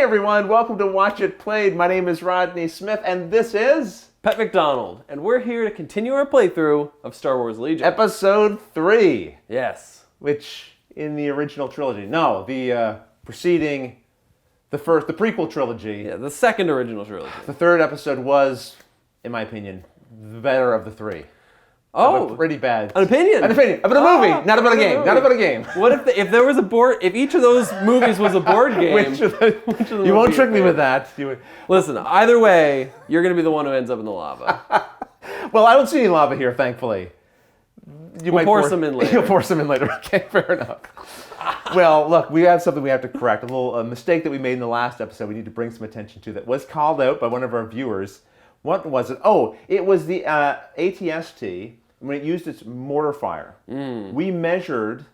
everyone, welcome to Watch It Played. My name is Rodney Smith, and this is... Pat McDonald, and we're here to continue our playthrough of Star Wars Legion. Episode 3. Yes. Which, in the original trilogy, no, the preceding, the prequel trilogy. Yeah, the second original trilogy. The third episode was, in my opinion, the better of the three. Oh, pretty bad. An opinion. An opinion about a movie, not about a game. Not about a game. What if there was a board? If each of those movies was a board game, which of them you won't trick me with that. Listen, either way, you're going to be the one who ends up in the lava. Well, I don't see any lava here, thankfully. We'll pour some in later. You'll pour some in later. Okay, fair enough. Well, look, we have something we have to correct. A little mistake that we made in the last episode. We need to bring some attention to that was called out by one of our viewers. What was it? Oh, it was the ATST. When it used its mortar fire, we measured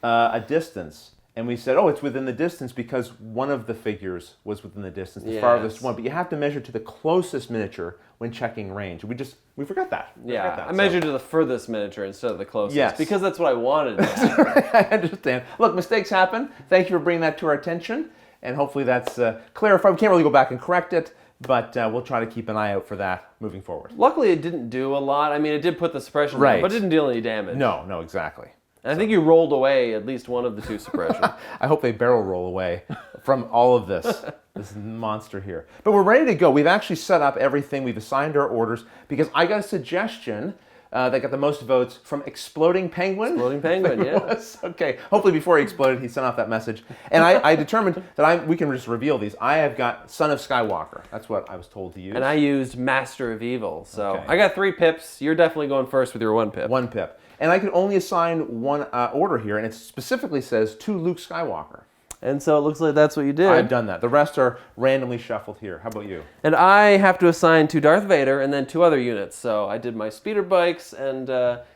a distance, and we said, oh, it's within the distance because one of the figures was within the distance, the farthest one. But you have to measure to the closest miniature when checking range. We forgot that. I measured to the furthest miniature instead of the closest because that's what I wanted. I understand. Look, mistakes happen. Thank you for bringing that to our attention, and hopefully that's clarified. We can't really go back and correct it. But we'll try to keep an eye out for that moving forward. Luckily, it didn't do a lot. I mean, it did put the suppression down, but it didn't deal any damage. No, exactly. And I think you rolled away at least one of the two suppression. I hope they barrel roll away from all of this monster here. But we're ready to go. We've actually set up everything. We've assigned our orders because I got a suggestion that got the most votes from Exploding Penguin. Exploding Penguin, yes. Okay, hopefully before he exploded, he sent off that message. And I determined that we can just reveal these. I have got Son of Skywalker. That's what I was told to use. And I used Master of Evil. So I got 3 pips. You're definitely going first with your 1 pip. 1 pip. And I could only assign one order here, and it specifically says to Luke Skywalker. And so it looks like that's what you did. I've done that. The rest are randomly shuffled here. How about you? And I have to assign to Darth Vader and then 2 other units. So I did my speeder bikes and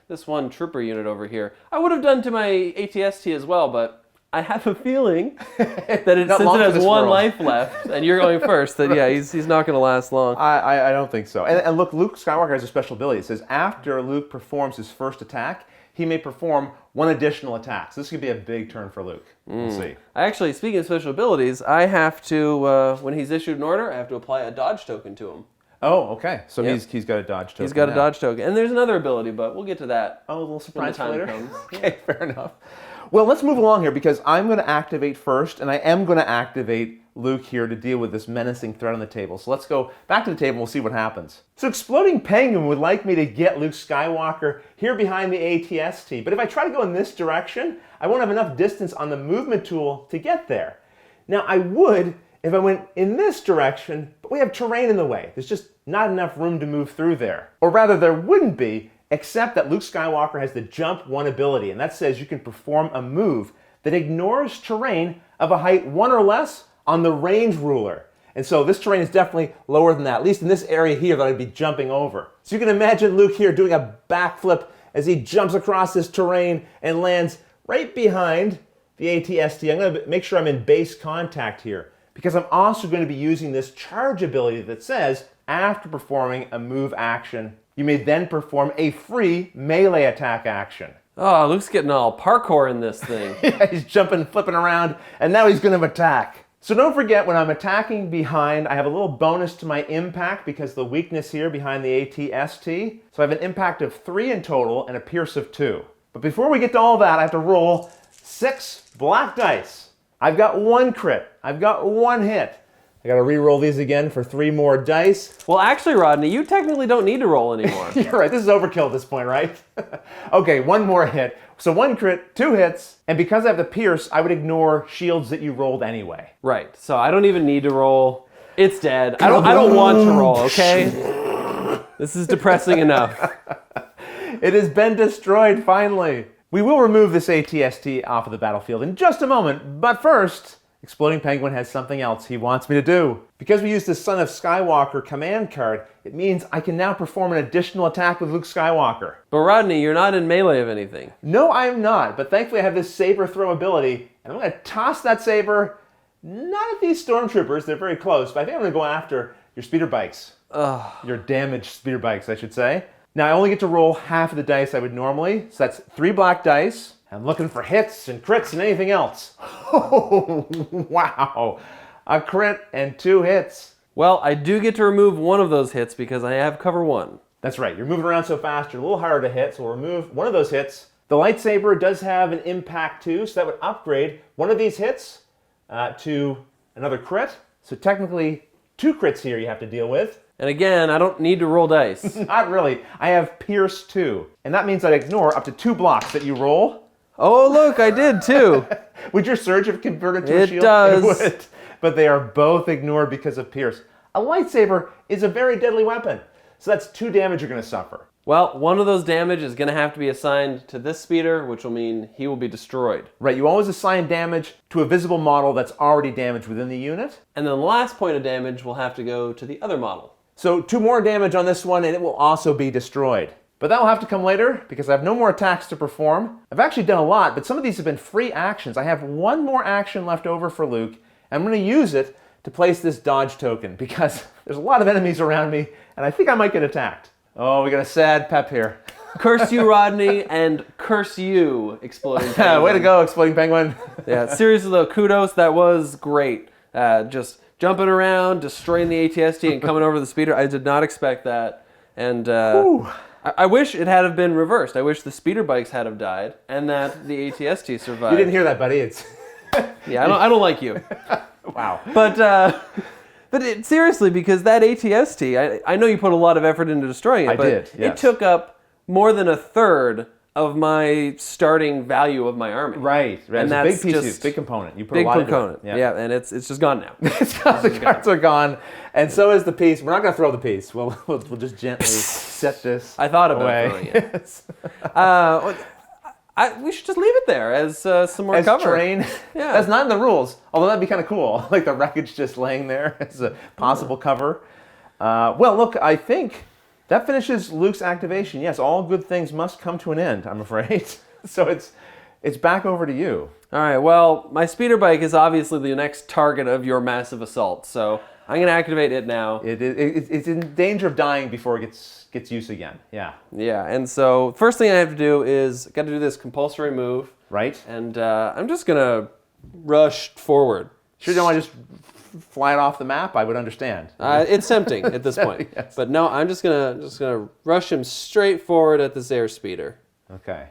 this one trooper unit over here. I would have done to my ATST as well, but I have a feeling that since it has 1 life left, and you're going first, that he's not going to last long. I don't think so. And look, Luke Skywalker has a special ability. It says after Luke performs his first attack, he may perform 1 additional attack. So this could be a big turn for Luke. We'll see. Actually, speaking of special abilities, I have to, when he's issued an order, I have to apply a dodge token to him. Oh, okay. So he's got a dodge token. He's got a dodge token. And there's another ability, but we'll get to that. Oh, a little surprise when the time later? comes. Okay, fair enough. Well, let's move along here because I'm going to activate first, and I am going to activate Luke here to deal with this menacing threat on the table. So let's go back to the table and we'll see what happens. So Exploding Penguin would like me to get Luke Skywalker here behind the ATST, but if I try to go in this direction, I won't have enough distance on the movement tool to get there. Now I would if I went in this direction, but we have terrain in the way. There's just not enough room to move through there. Or rather, there wouldn't be, except that Luke Skywalker has the Jump 1 ability, and that says you can perform a move that ignores terrain of a height 1 or less on the range ruler. And so this terrain is definitely lower than that, at least in this area here that I'd be jumping over. So you can imagine Luke here doing a backflip as he jumps across this terrain and lands right behind the ATST. I'm going to make sure I'm in base contact here because I'm also going to be using this charge ability that says after performing a move action, you may then perform a free melee attack action. Oh, Luke's getting all parkour in this thing. Yeah, he's jumping, flipping around, and now he's going to attack. So don't forget, when I'm attacking behind, I have a little bonus to my impact because the weakness here behind the ATST. So I have an impact of 3 in total and a pierce of 2. But before we get to all that, I have to roll 6 black dice. I've got 1 crit. I've got 1 hit. I got to re-roll these again for 3 more dice. Well, actually, Rodney, you technically don't need to roll anymore. You're right. This is overkill at this point, right? Okay, 1 more hit. So 1 crit, 2 hits, and because I have the pierce, I would ignore shields that you rolled anyway. Right. So I don't even need to roll. It's dead. I don't want to roll, okay? This is depressing enough. It has been destroyed, finally. We will remove this ATST off of the battlefield in just a moment, but first, Exploding Penguin has something else he wants me to do. Because we used the Son of Skywalker command card, it means I can now perform an additional attack with Luke Skywalker. But Rodney, you're not in melee of anything. No, I am not, but thankfully I have this saber throw ability, and I'm going to toss that saber, not at these stormtroopers, they're very close, but I think I'm going to go after your speeder bikes. Your damaged speeder bikes, I should say. Now I only get to roll half of the dice I would normally, so that's 3 black dice. I'm looking for hits and crits and anything else. Oh, wow. a crit, and 2 hits. Well, I do get to remove one of those hits because I have cover 1. That's right. You're moving around so fast, you're a little harder to hit, so we'll remove one of those hits. The lightsaber does have an impact too, so that would upgrade one of these hits to another crit. So technically, 2 crits here you have to deal with. And again, I don't need to roll dice. Not really. I have Pierce 2. And that means I ignore up to 2 blocks that you roll. Oh, look, I did too. Would your surge have converted to a shield? It does. It would. But they are both ignored because of Pierce. A lightsaber is a very deadly weapon. So that's 2 damage you're going to suffer. Well, one of those damage is going to have to be assigned to this speeder, which will mean he will be destroyed. Right, you always assign damage to a visible model that's already damaged within the unit. And then the last point of damage will have to go to the other model. So 2 more damage on this one and it will also be destroyed. But that will have to come later because I have no more attacks to perform. I've actually done a lot, but some of these have been free actions. I have 1 more action left over for Luke, and I'm going to use it to place this dodge token because there's a lot of enemies around me and I think I might get attacked. Oh, we got a sad Pep here. Curse you, Rodney, and curse you, Exploding Penguin. Way to go, Exploding Penguin. Yeah, seriously though, kudos, that was great. Just jumping around, destroying the ATST and coming over the speeder. I did not expect that. And I wish it had have been reversed. I wish the speeder bikes had have died and that the ATST survived. You didn't hear that, buddy. It's Yeah, I don't like you. wow. But seriously, because that ATST, I know you put a lot of effort into destroying it, I but did, yes. It took up more than a third of my starting value of my army. Right. And it's a that's big piece, just big component. You put big a lot component. into it. Yeah, and it's just gone now. The cards are gone, and so is the piece. We're not going to throw the piece. We'll just gently set this I thought about away. throwing it. We should just leave it there as some more As cover. terrain. Yeah. That's not in the rules, although that'd be kind of cool. Like the wreckage just laying there as a possible cover. Well, look, I think that finishes Luke's activation. Yes, all good things must come to an end, I'm afraid. So it's back over to you. All right, well, my speeder bike is obviously the next target of your massive assault, so I'm going to activate it now. It's in danger of dying before it gets use again. Yeah. Yeah, and so first thing I have to do is got to do this compulsory move. Right. And I'm just going to rush forward. Sure you don't want to just fly it off the map? I would understand. It's tempting at this point. Yes. But no, I'm just gonna rush him straight forward at this air speeder. Okay.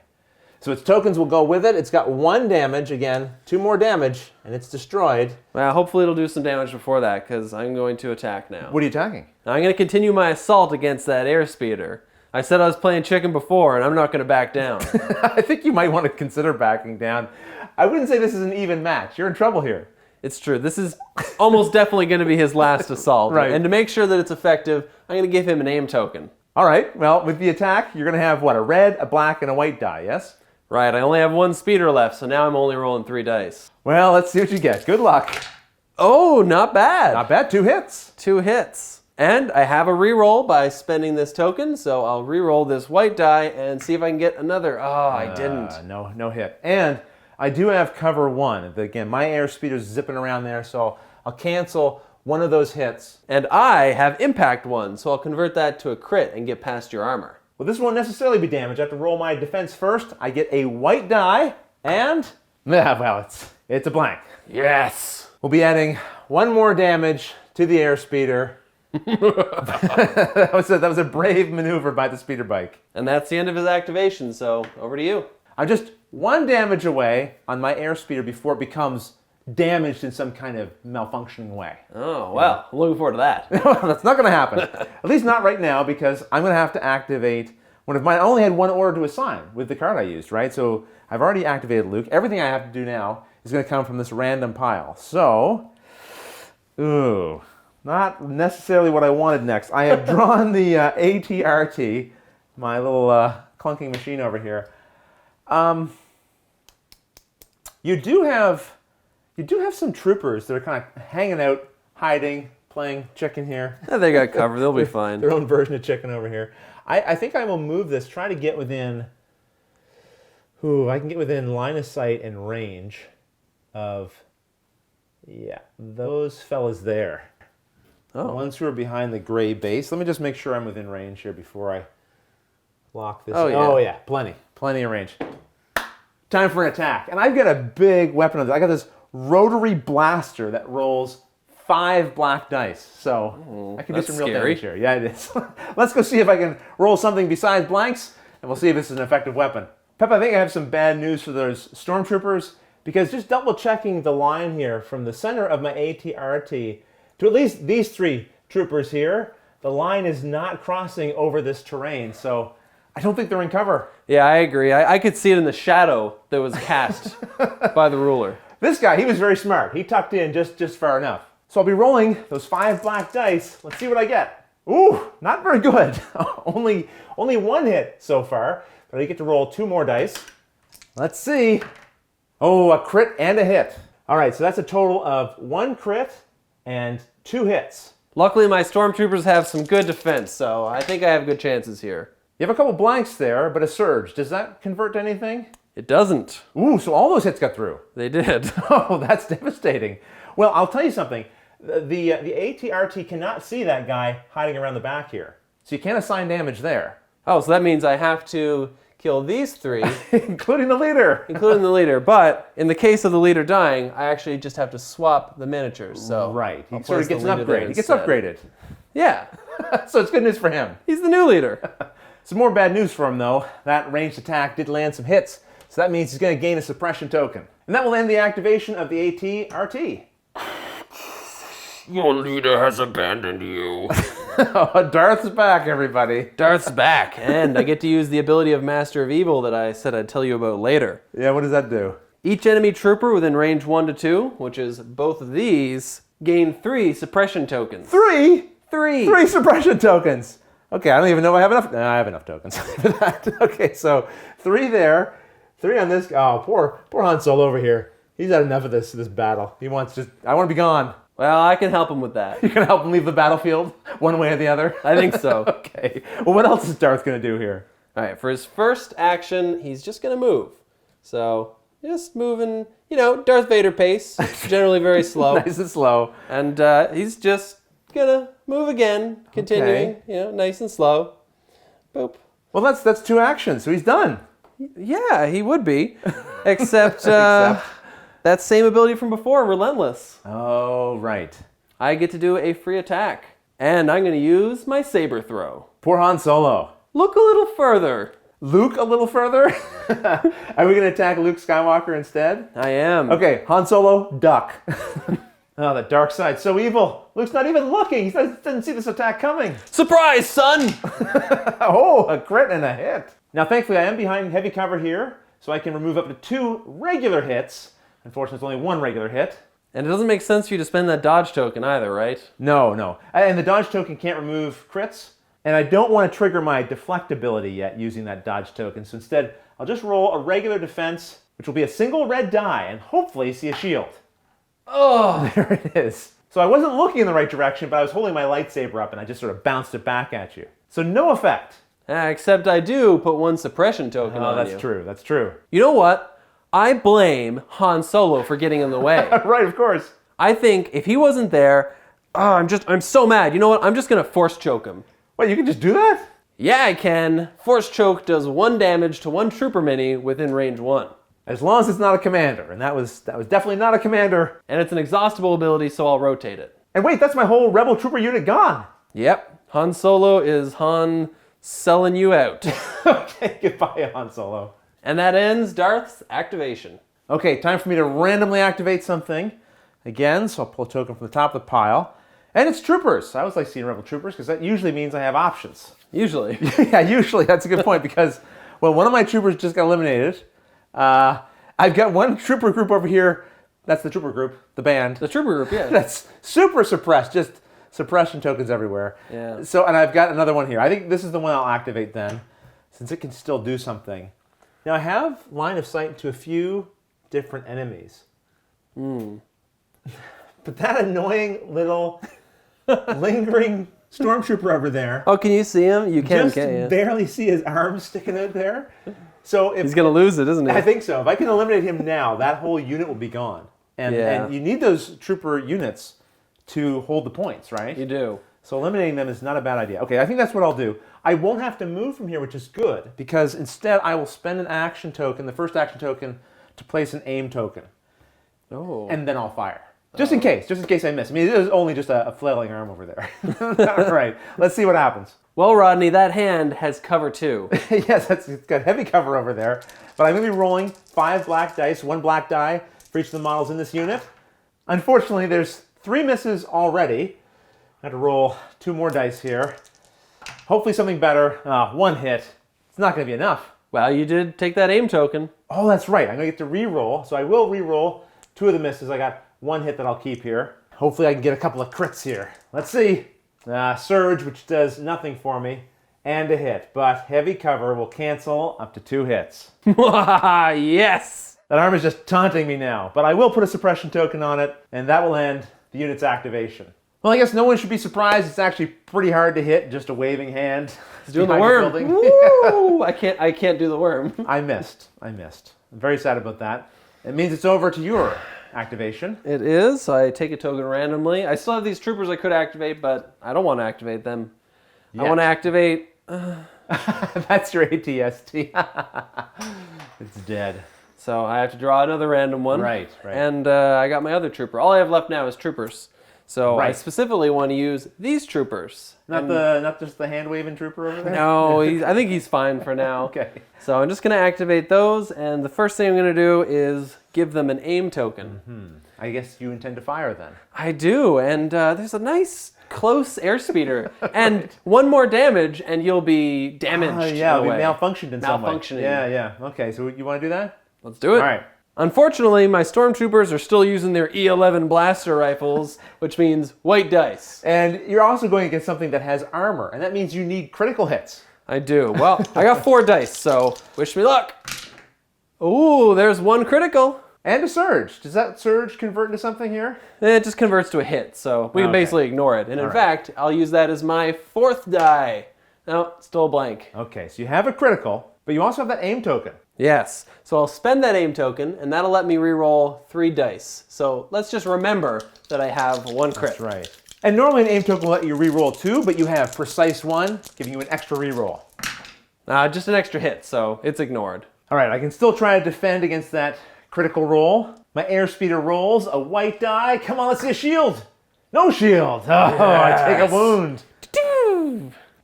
So its tokens will go with it. It's got 1 damage, again, 2 more damage, and it's destroyed. Well, hopefully it'll do some damage before that, because I'm going to attack now. What are you attacking? Now, I'm going to continue my assault against that air speeder. I said I was playing chicken before, and I'm not going to back down. I think you might want to consider backing down. I wouldn't say this is an even match. You're in trouble here. It's true. This is almost definitely going to be his last assault. Right. And to make sure that it's effective, I'm going to give him an aim token. All right. Well, with the attack, you're going to have, what, a red, a black, and a white die, yes? Right. I only have 1 speeder left, so now I'm only rolling 3 dice. Well, let's see what you get. Good luck. Oh, not bad. Not bad. 2 hits. 2 hits. And I have a reroll by spending this token, so I'll reroll this white die and see if I can get another. Oh, I didn't. No hit. And I do have cover 1. Again, my air speeder's zipping around there, so I'll cancel one of those hits. And I have impact 1, so I'll convert that to a crit and get past your armor. Well, this won't necessarily be damage. I have to roll my defense first. I get a white die, and well, it's a blank. Yes. We'll be adding 1 more damage to the air speeder. that was a brave maneuver by the speeder bike. And that's the end of his activation, so over to you. I'm just 1 damage away on my air speeder before it becomes damaged in some kind of malfunctioning way. Oh, well, I'm looking forward to that. That's not going to happen. At least not right now, because I'm going to have to activate one of mine. I only had 1 order to assign with the card I used, right? So I've already activated Luke. Everything I have to do now is going to come from this random pile. So, not necessarily what I wanted next. I have drawn the ATRT, my little clunking machine over here. You do have some troopers that are kind of hanging out, hiding, playing chicken here. Yeah, they got covered. They'll be fine. Their own version of chicken over here. I think I will move this, try to get within... I can get within line of sight and range of... Yeah, those fellas there. Oh. The ones who are behind the gray base. Let me just make sure I'm within range here before I lock this. Oh, yeah. Oh, yeah. Plenty of range. Time for an attack. And I've got a big weapon. I got this rotary blaster that rolls 5 black dice. So I can do that's some real scary. damage here. Yeah, it is. Let's go see if I can roll something besides blanks, and we'll see if this is an effective weapon. Pep, I think I have some bad news for those stormtroopers, because just double checking the line here from the center of my ATRT to at least these 3 troopers here, the line is not crossing over this terrain. So I don't think they're in cover. Yeah, I agree. I could see it in the shadow that was cast by the ruler. This guy, he was very smart. He tucked in just far enough. So I'll be rolling those 5 black dice. Let's see what I get. Ooh, not very good. only 1 hit so far. But I get to roll 2 more dice. Let's see. Oh, a crit and a hit. All right, so that's a total of 1 crit and 2 hits. Luckily, my stormtroopers have some good defense, so I think I have good chances here. You have a couple blanks there, but a surge. Does that convert to anything? It doesn't. Ooh, so all those hits got through. They did. Oh, that's devastating. Well, I'll tell you something. The ATRT cannot see that guy hiding around the back here. So you can't assign damage there. Oh, so that means I have to kill these 3. Including the leader. Including the leader. But in the case of the leader dying, I actually just have to swap the miniatures. So right. He I'll sort place of gets the an leader there upgrade. He gets instead. upgraded. Yeah. So it's good news for him. He's the new leader. Some more bad news for him, though. That ranged attack did land some hits, so that means he's going to gain a suppression token. And that will end the activation of the AT-RT. Your leader has abandoned you. Oh, Darth's back, everybody. Darth's back, and I get to use the ability of Master of Evil that I said I'd tell you about later. Yeah, what does that do? Each enemy trooper within range 1 to 2, which is both of these, gain 3 suppression tokens. 3? 3! 3 suppression tokens. Okay, I don't even know if I have enough. No, I have enough tokens for that. Okay, so 3 there, 3 on this. Oh, poor Han Solo over here. He's had enough of this battle. He wants I want to be gone. Well, I can help him with that. You can help him leave the battlefield one way or the other? I think so. Okay. Well, what else is Darth going to do here? All right, for his first action, he's just going to move. So, just moving, Darth Vader pace, generally very slow. Nice and slow. And he's just going to move again, continuing, nice and slow. Boop. Well, that's 2 actions, so he's done. Yeah, he would be. Except that same ability from before, Relentless. Oh, right. I get to do a free attack. And I'm going to use my saber throw. Poor Han Solo. Look a little further. Luke a little further? Are we going to attack Luke Skywalker instead? I am. Okay, Han Solo, duck. Oh, the dark side, so evil. Luke's not even looking. He doesn't see this attack coming. Surprise, son! Oh, a crit and a hit. Now, thankfully, I am behind heavy cover here, so I can remove up to 2 regular hits. Unfortunately, it's only 1 regular hit. And it doesn't make sense for you to spend that dodge token either, right? No. And the dodge token can't remove crits. And I don't want to trigger my deflect ability yet using that dodge token. So instead, I'll just roll a regular defense, which will be a single red die, and hopefully see a shield. Oh, There it is. So I wasn't looking in the right direction, but I was holding my lightsaber up, and I just sort of bounced it back at you. So no effect. except I do put 1 suppression token on you. That's true. You know what? I blame Han Solo for getting in the way. Right, of course. I think if he wasn't there, I'm so mad. You know what? I'm just going to force choke him. Wait, you can just do that? Yeah, I can. Force choke does 1 damage to 1 trooper mini within range 1. As long as it's not a commander, and that was definitely not a commander. And it's an exhaustible ability, so I'll rotate it. And wait, that's my whole Rebel Trooper unit gone. Yep. Han Solo is Han selling you out. Okay, goodbye, Han Solo. And that ends Darth's activation. Okay, time for me to randomly activate something. Again, so I'll pull a token from the top of the pile. And it's troopers. I always like seeing Rebel troopers because that usually means I have options. Usually. Yeah, usually. That's a good point because, well, one of my troopers just got eliminated. I've got 1 trooper group over here. That's the trooper group, the band. The trooper group, yeah. That's super suppressed, just suppression tokens everywhere. Yeah. So, and I've got another one here. I think this is the one I'll activate then, since it can still do something. Now, I have line of sight to a few different enemies. But that annoying little lingering stormtrooper over there. Oh, can you see him? You can, Just can't you? barely see his arms sticking out there. So if He's going to lose it, isn't he? I think so. If I can eliminate him now, that whole unit will be gone. And you need those trooper units to hold the points, right? You do. So eliminating them is not a bad idea. Okay, I think that's what I'll do. I won't have to move from here, which is good, because instead I will spend an action token, the first action token, to place an aim token. Oh. And then I'll fire. Just in case I miss. I mean, it is only just a flailing arm over there. All right, let's see what happens. Well, Rodney, that hand has cover 2. Yes, it's got heavy cover over there. But I'm going to be rolling 5 black dice, 1 black die for each of the models in this unit. Unfortunately, there's 3 misses already. I have to roll 2 more dice here. Hopefully something better. 1 hit. It's not going to be enough. Well, you did take that aim token. Oh, that's right. I'm going to get to re-roll. So I will re-roll 2 of the misses. I got 1 hit that I'll keep here. Hopefully I can get a couple of crits here. Let's see. Surge, which does nothing for me, and a hit. But heavy cover will cancel up to 2 hits. Yes! That arm is just taunting me now. But I will put a suppression token on it, and that will end the unit's activation. Well, I guess no one should be surprised. It's actually pretty hard to hit, just a waving hand. He's doing the worm. Woo! I can't do the worm. I missed. I'm very sad about that. It means it's over to your activation. It is. I take a token randomly. I still have these troopers I could activate, but I don't want to activate them. Yet. I want to activate... That's your ATST. It's dead. So I have to draw another random one. Right. And I got my other trooper. All I have left now is troopers. So I specifically want to use these troopers. Not just the hand-waving trooper over there? No, I think he's fine for now. Okay. So I'm just going to activate those, and the first thing I'm going to do is give them an aim token. Mm-hmm. I guess you intend to fire then. I do, and there's a nice close airspeeder. And 1 more damage, and you'll be damaged. Yeah, it'll be malfunctioned in some way. Malfunctioning. Yeah. Okay, so you want to do that? Let's do it. All right. Unfortunately, my stormtroopers are still using their E11 blaster rifles, which means white dice. And you're also going against something that has armor, and that means you need critical hits. I do. Well, I got 4 dice, so wish me luck. Ooh, there's 1 critical. And a surge. Does that surge convert into something here? It just converts to a hit, so we can basically ignore it. And in fact, I'll use that as my 4th die. No, still a blank. Okay, so you have a critical, but you also have that aim token. Yes, so I'll spend that aim token, and that'll let me re-roll 3 dice. So let's just remember that I have 1 crit. That's right. And normally an aim token will let you re-roll 2, but you have precise 1, giving you an extra re-roll. Just an extra hit, so it's ignored. All right, I can still try to defend against that critical roll. My airspeeder rolls a white die. Come on, let's see a shield. No shield. Oh, yes. I take a wound.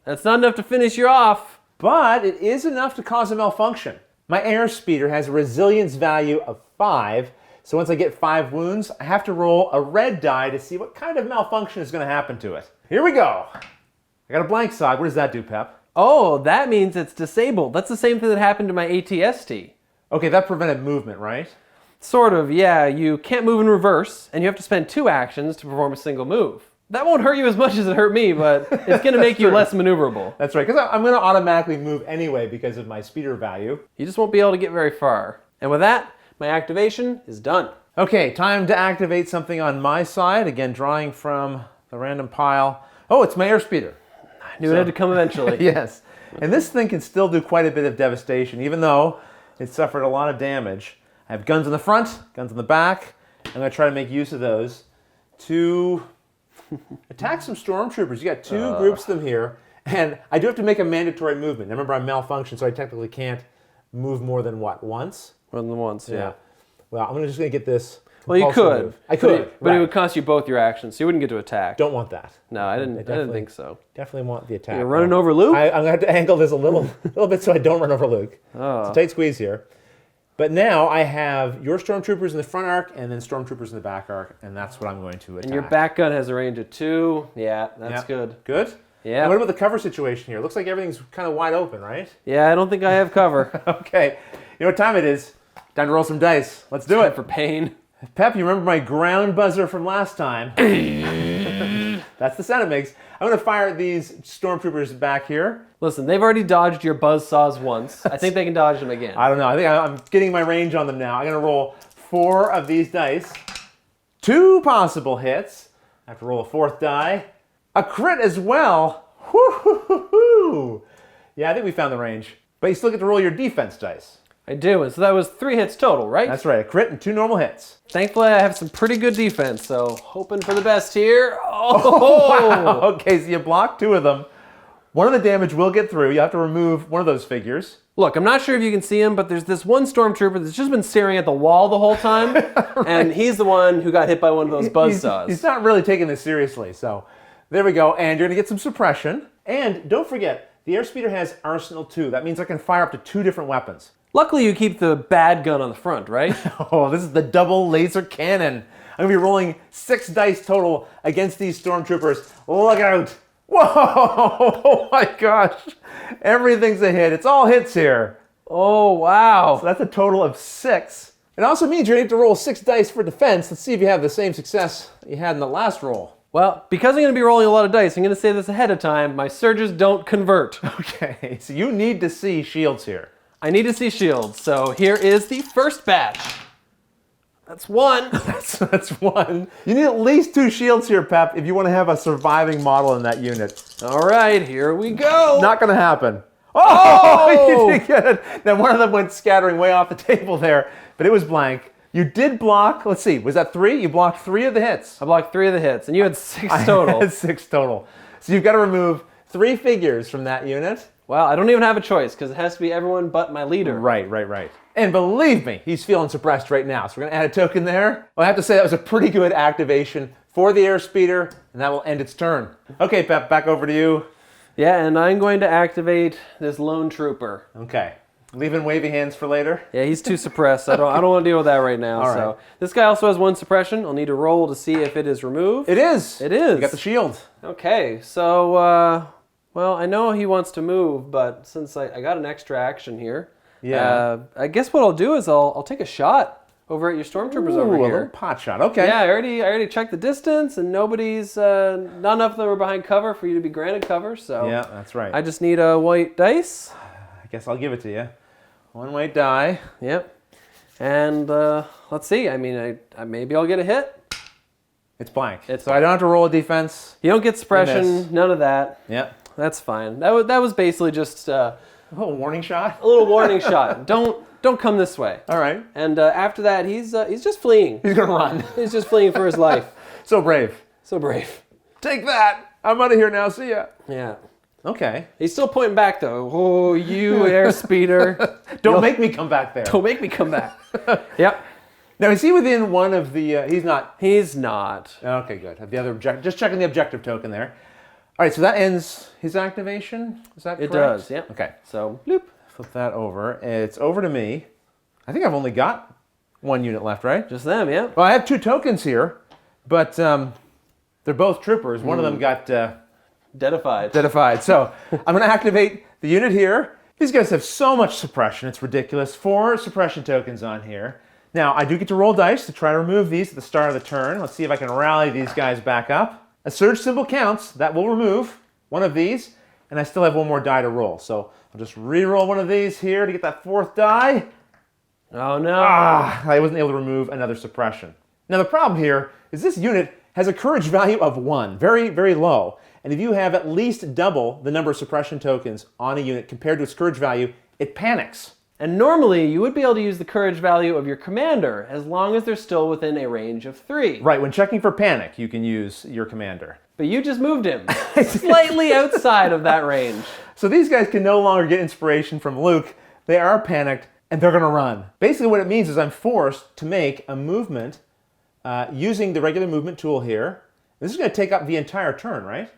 That's not enough to finish you off. But it is enough to cause a malfunction. My airspeeder has a resilience value of 5, so once I get 5 wounds, I have to roll a red die to see what kind of malfunction is going to happen to it. Here we go. I got a blank side. What does that do, Pep? Oh, that means it's disabled. That's the same thing that happened to my ATST. Okay, that prevented movement, right? Sort of, yeah. You can't move in reverse, and you have to spend 2 actions to perform a single move. That won't hurt you as much as it hurt me, but it's going to make you less maneuverable. That's right, because I'm going to automatically move anyway because of my speeder value. You just won't be able to get very far. And with that, my activation is done. Okay, time to activate something on my side. Again, drawing from the random pile. Oh, it's my airspeeder. I knew it had to come eventually. Yes. And this thing can still do quite a bit of devastation, even though it suffered a lot of damage. I have guns in the front, guns in the back. I'm going to try to make use of those to attack some stormtroopers. You got 2 groups of them here, and I do have to make a mandatory movement. Now, remember, I'm malfunctioned, so I technically can't move more than what, once? More than once, yeah. Well, I'm just going to get this. Well, you could. Move. I could, but it would cost you both your actions, so you wouldn't get to attack. Don't want that. No, I didn't think so. Definitely want the attack. You're running over Luke? I'm going to have to angle this a little bit so I don't run over Luke. Oh. It's a tight squeeze here. But now I have your stormtroopers in the front arc and then stormtroopers in the back arc, and that's what I'm going to attack. And your back gun has a range of 2. Yeah, that's good. Good? Yeah. And what about the cover situation here? Looks like everything's kind of wide open, right? Yeah, I don't think I have cover. Okay. You know what time it is? Time to roll some dice. Let's do it. For pain. Pep, you remember my ground buzzer from last time? That's the sound it makes. I'm going to fire these stormtroopers back here. Listen, they've already dodged your buzzsaws once. I think they can dodge them again. I don't know. I think I'm getting my range on them now. I'm going to roll 4 of these dice. 2 possible hits. I have to roll a 4th die. A crit as well. Woo-hoo-hoo-hoo. Yeah, I think we found the range. But you still get to roll your defense dice. I do, and so that was 3 hits total, right? That's right, a crit and 2 normal hits. Thankfully, I have some pretty good defense, so hoping for the best here. Oh! Wow. Okay, so you block 2 of them. One of the damage will get through. You have to remove one of those figures. Look, I'm not sure if you can see him, but there's this one stormtrooper that's just been staring at the wall the whole time, right. And he's the one who got hit by one of those buzzsaws. He's not really taking this seriously, so there we go. And you're going to get some suppression. And don't forget, the airspeeder has Arsenal 2. That means I can fire up to 2 different weapons. Luckily, you keep the bad gun on the front, right? Oh, this is the double laser cannon. I'm going to be rolling 6 dice total against these stormtroopers. Look out. Whoa! Oh my gosh. Everything's a hit. It's all hits here. Oh, wow. So that's a total of 6. It also means you're going to have to roll 6 dice for defense. Let's see if you have the same success you had in the last roll. Well, because I'm going to be rolling a lot of dice, I'm going to say this ahead of time. My surges don't convert. Okay, so you need to see shields here. I need to see shields. So here is the first batch. That's 1. That's 1. You need at least 2 shields here, Pep, if you want to have a surviving model in that unit. All right, here we go. Not going to happen. Oh! You did get it. Now, one of them went scattering way off the table there, but it was blank. You did block, let's see, was that 3? You blocked 3 of the hits. I blocked 3 of the hits, and you had 6 total. I had 6 total. So you've got to remove 3 figures from that unit. Well, I don't even have a choice, because it has to be everyone but my leader. Right. And believe me, he's feeling suppressed right now. So we're going to add a token there. Well, I have to say that was a pretty good activation for the airspeeder, and that will end its turn. Okay, Pep, back over to you. Yeah, and I'm going to activate this lone trooper. Okay. Leaving wavy hands for later? Yeah, he's too suppressed. I don't want to deal with that right now. All right. So this guy also has 1 suppression. I'll need to roll to see if it is removed. It is. It is. You got the shield. Okay, so, well, I know he wants to move, but since I got an extra action here, yeah. I guess what I'll do is I'll take a shot over at your stormtroopers over a here. little pot shot. Okay. Yeah, I already checked the distance, and nobody's not enough of them are behind cover for you to be granted cover. So yeah, that's right. I just need a white dice. I guess I'll give it to you. 1 white die. Yep. And let's see. I mean, I maybe I'll get a hit. It's blank. So I don't have to roll a defense. You don't get suppression. None of that. Yep. That's fine. That was basically just a little warning shot. A little warning shot. Don't come this way. All right. And after that, he's just fleeing. He's gonna run. He's just fleeing for his life. So brave. So brave. Take that. I'm out of here now. See ya. Yeah. Okay. He's still pointing back though. Oh, you airspeeder. Don't make me come back there. Don't make me come back. Yep. Now, is he within one of the, he's not? He's not. Okay, good. The other just checking the objective token there. All right, so that ends his activation. Is that correct? It does, yeah. Okay. So, bloop. Flip that over. It's over to me. I think I've only got 1 unit left, right? Just them, yeah. Well, I have 2 tokens here, but they're both troopers. One of them got... Deadified. So I'm going to activate the unit here. These guys have so much suppression, it's ridiculous. 4 suppression tokens on here. Now, I do get to roll dice to try to remove these at the start of the turn. Let's see if I can rally these guys back up. A surge symbol counts. That will remove one of these, and I still have 1 more die to roll. So I'll just re-roll one of these here to get that 4th die. Oh, no. I wasn't able to remove another suppression. Now, the problem here is this unit has a courage value of 1, very, very low. And if you have at least double the number of suppression tokens on a unit compared to its courage value, it panics. And normally, you would be able to use the courage value of your commander as long as they're still within a range of 3. Right, when checking for panic, you can use your commander. But you just moved him slightly outside of that range. So these guys can no longer get inspiration from Luke. They are panicked, and they're going to run. Basically what it means is I'm forced to make a movement using the regular movement tool here. This is going to take up the entire turn, right?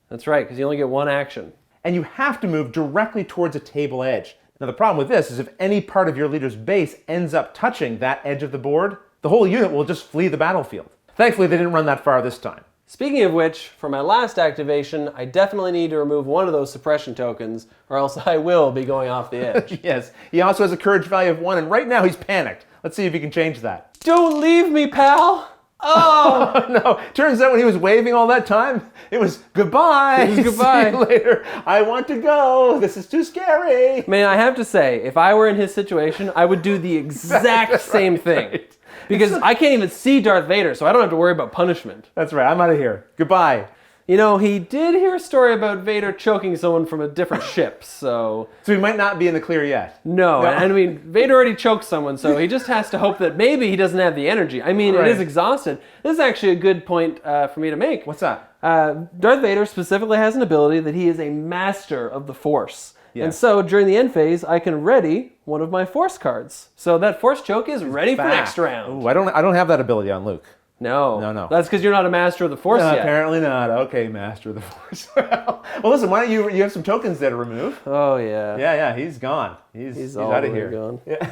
That's right, because you only get 1 action. And you have to move directly towards a table edge. Now the problem with this is if any part of your leader's base ends up touching that edge of the board, the whole unit will just flee the battlefield. Thankfully, they didn't run that far this time. Speaking of which, for my last activation, I definitely need to remove 1 of those suppression tokens, or else I will be going off the edge. Yes, he also has a courage value of 1, and right now he's panicked. Let's see if he can change that. Don't leave me, pal! Oh! No, turns out when he was waving all that time, it was goodbye. It was goodbye. See you later. I want to go. This is too scary. Man, I have to say, if I were in his situation, I would do the exact same thing. Right. Because I can't even see Darth Vader, so I don't have to worry about punishment. That's right. I'm out of here. Goodbye. You know, he did hear a story about Vader choking someone from a different ship, so... So he might not be in the clear yet. No, and I mean, Vader already choked someone, so he just has to hope that maybe he doesn't have the energy. I mean, right. It is exhausted. This is actually a good point for me to make. What's that? Darth Vader specifically has an ability that he is a master of the Force. Yes. And so during the end phase, I can ready one of my force cards. So that force choke is ready for next round. Ooh, I don't have that ability on Luke. No. That's because you're not a master of the force No, yet. apparently not. Okay, master of the force. Well, listen, why don't you have some tokens there to remove? Oh, yeah. Yeah, he's gone. He's all out the of way here. gone. Yeah.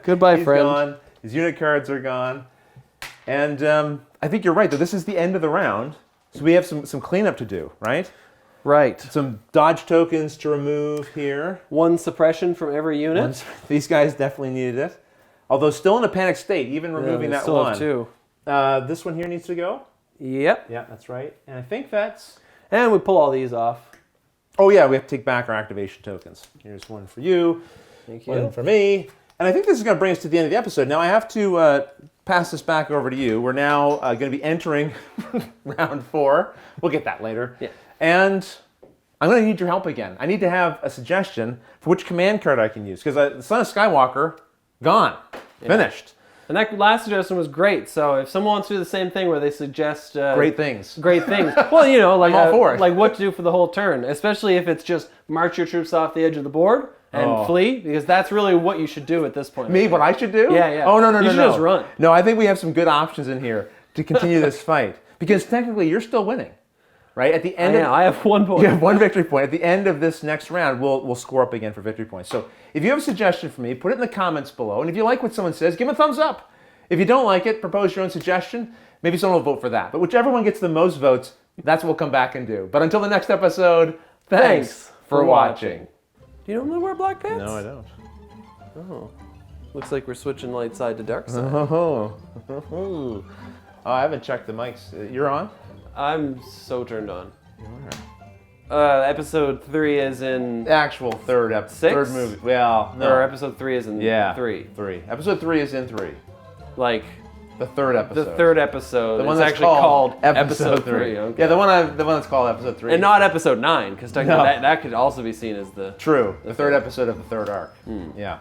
Goodbye, He's friend. gone. His unit cards are gone. And I think you're right, though. This is the end of the round. So we have some cleanup to do, right? Right. Some dodge tokens to remove here. One suppression from every unit. These guys definitely needed it. Although still in a panic state, even removing that still one. have two. This one here needs to go. Yep. Yeah, that's right. And I think that's... And we pull all these off. Oh yeah, we have to take back our activation tokens. Here's one for you. Thank you. One for me. And I think this is going to bring us to the end of the episode. Now I have to pass this back over to you. We're now going to be entering round 4. We'll get that later. Yeah. And I'm going to need your help again. I need to have a suggestion for which command card I can use. Because the Son of Skywalker, gone. Finished. And that last suggestion was great. So if someone wants to do the same thing where they suggest Great things. great things, well, you know, like I'm all for it. like what to do for the whole turn, especially if it's just march your troops off the edge of the board and flee, because that's really what you should do at this point. Me, what I should do? Yeah. Oh, no. You should just run. No, I think we have some good options in here to continue this fight. Because technically, you're still winning. Right? At the end I have 1 point. You have 1 victory point. At the end of this next round, we'll score up again for victory points. So if you have a suggestion for me, put it in the comments below. And if you like what someone says, give them a thumbs up. If you don't like it, propose your own suggestion. Maybe someone will vote for that. But whichever one gets the most votes, that's what we'll come back and do. But until the next episode, thanks for watching. Do you normally wear black pants? No, I don't. Oh. Looks like we're switching light side to dark side. Oh, I haven't checked the mics. You're on? I'm so turned on. Episode 3 is in... The actual third episode. 6? Third movie. Well, no. Or episode 3 is in 3. 3. Episode 3 is in 3. Like... The third episode. The third episode. The one it's that's actually called episode 3. Okay. Yeah, the one that's called episode 3. And not episode 9, because technically that could also be seen as the... True. The third episode of the third arc. Yeah.